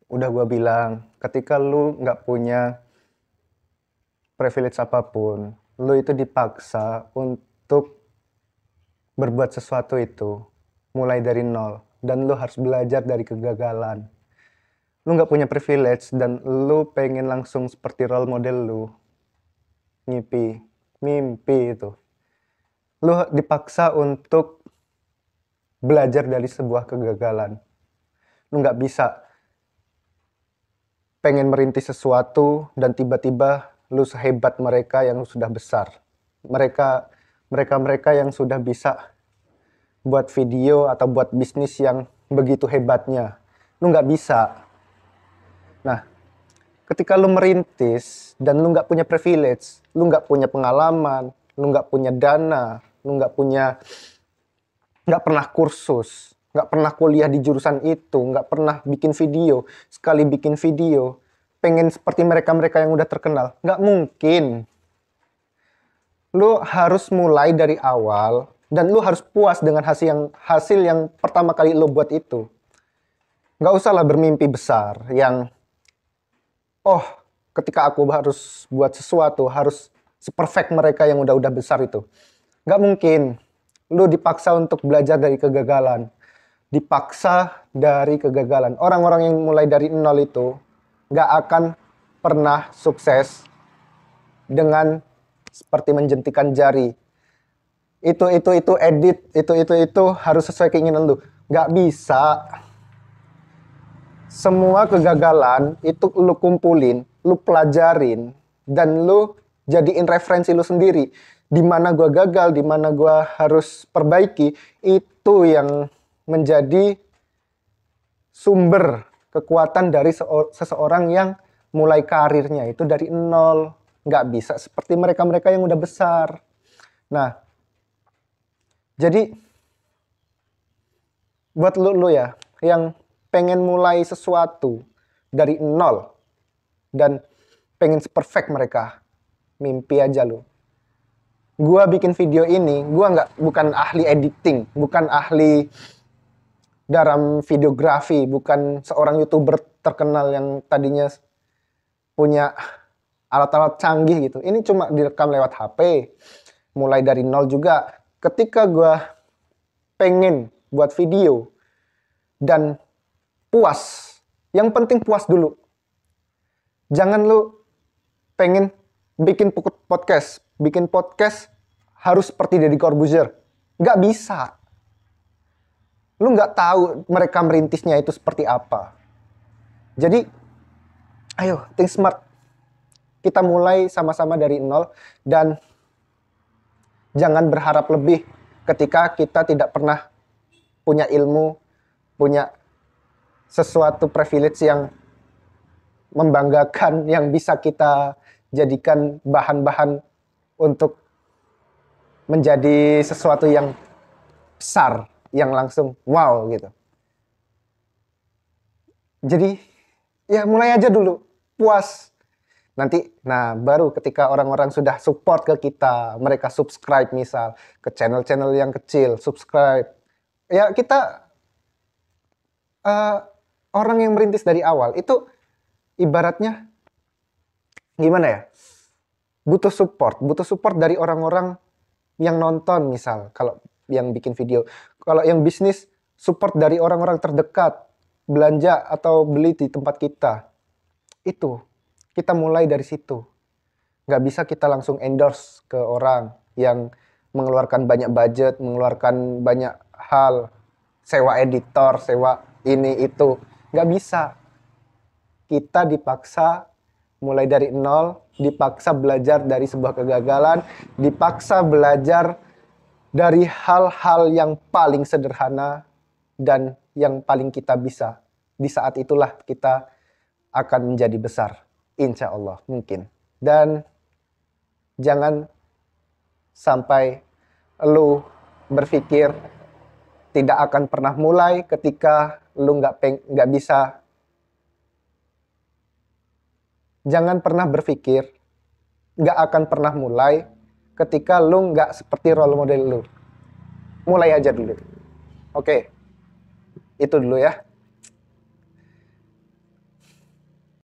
Udah gua bilang, ketika lu nggak punya privilege apapun, lu itu dipaksa untuk berbuat sesuatu itu mulai dari nol, dan lu harus belajar dari kegagalan. Lu nggak punya privilege dan lu pengen langsung seperti role model lu, mimpi, mimpi itu. Lu dipaksa untuk belajar dari sebuah kegagalan. Lu nggak bisa pengen merintis sesuatu dan tiba-tiba lu sehebat mereka yang sudah besar. Mereka yang sudah bisa buat video atau buat bisnis yang begitu hebatnya. Lu nggak bisa. Nah, ketika lu merintis dan lu nggak punya privilege, lu nggak punya pengalaman, lu nggak punya dana, lu nggak pernah kursus, nggak pernah kuliah di jurusan itu, nggak pernah bikin video, sekali bikin video, pengen seperti mereka-mereka yang udah terkenal. Nggak mungkin. Lu harus mulai dari awal, dan lu harus puas dengan hasil yang pertama kali lu buat itu. Nggak usahlah bermimpi besar, yang, oh, ketika aku harus buat sesuatu, harus seperfect mereka yang udah besar itu. Nggak mungkin. Lu dipaksa untuk belajar dari kegagalan. Dipaksa dari kegagalan. Orang-orang yang mulai dari nol itu nggak akan pernah sukses dengan seperti menjentikan jari. Itu edit, itu harus sesuai keinginan lu. Nggak bisa. Semua kegagalan itu lu kumpulin, lu pelajarin, dan lu jadiin referensi lu sendiri. Di mana gua gagal, di mana gua harus perbaiki, itu yang menjadi sumber kekuatan dari seseorang yang mulai karirnya itu dari nol. Nggak bisa seperti mereka-mereka yang udah besar. Nah, jadi buat lu ya, yang pengen mulai sesuatu dari nol dan pengen seperfect mereka, mimpi aja lu. Gua bikin video ini, bukan ahli editing, bukan ahli dalam videografi, bukan seorang YouTuber terkenal yang tadinya punya alat-alat canggih gitu. Ini cuma direkam lewat HP, mulai dari nol juga. Ketika gua pengen buat video dan puas, yang penting puas dulu. Jangan lu pengen bikin podcast harus seperti Deddy Corbuzier. Nggak bisa. Lu nggak tahu mereka merintisnya itu seperti apa. Jadi, ayo, think smart. Kita mulai sama-sama dari nol, dan jangan berharap lebih ketika kita tidak pernah punya ilmu, punya sesuatu privilege yang membanggakan, yang bisa kita jadikan bahan-bahan untuk menjadi sesuatu yang besar, yang langsung wow gitu. Jadi ya mulai aja dulu, puas. Nanti, nah baru ketika orang-orang sudah support ke kita, mereka subscribe misal ke channel-channel yang kecil, subscribe. Ya kita orang yang merintis dari awal itu ibaratnya gimana ya? Butuh support dari orang-orang yang nonton misal, kalau yang bikin video. Kalau yang bisnis, support dari orang-orang terdekat, belanja atau beli di tempat kita. Itu, kita mulai dari situ. Nggak bisa kita langsung endorse ke orang yang mengeluarkan banyak budget, mengeluarkan banyak hal, sewa editor, sewa ini, itu. Nggak bisa. Kita dipaksa mulai dari nol, dipaksa belajar dari sebuah kegagalan, dipaksa belajar dari hal-hal yang paling sederhana dan yang paling kita bisa. Di saat itulah kita akan menjadi besar. Insya Allah, mungkin. Dan jangan sampai lu berpikir tidak akan pernah mulai ketika lu nggak bisa. Jangan pernah berpikir nggak akan pernah mulai ketika lu nggak seperti role model lu. Mulai aja dulu. Oke, itu dulu ya.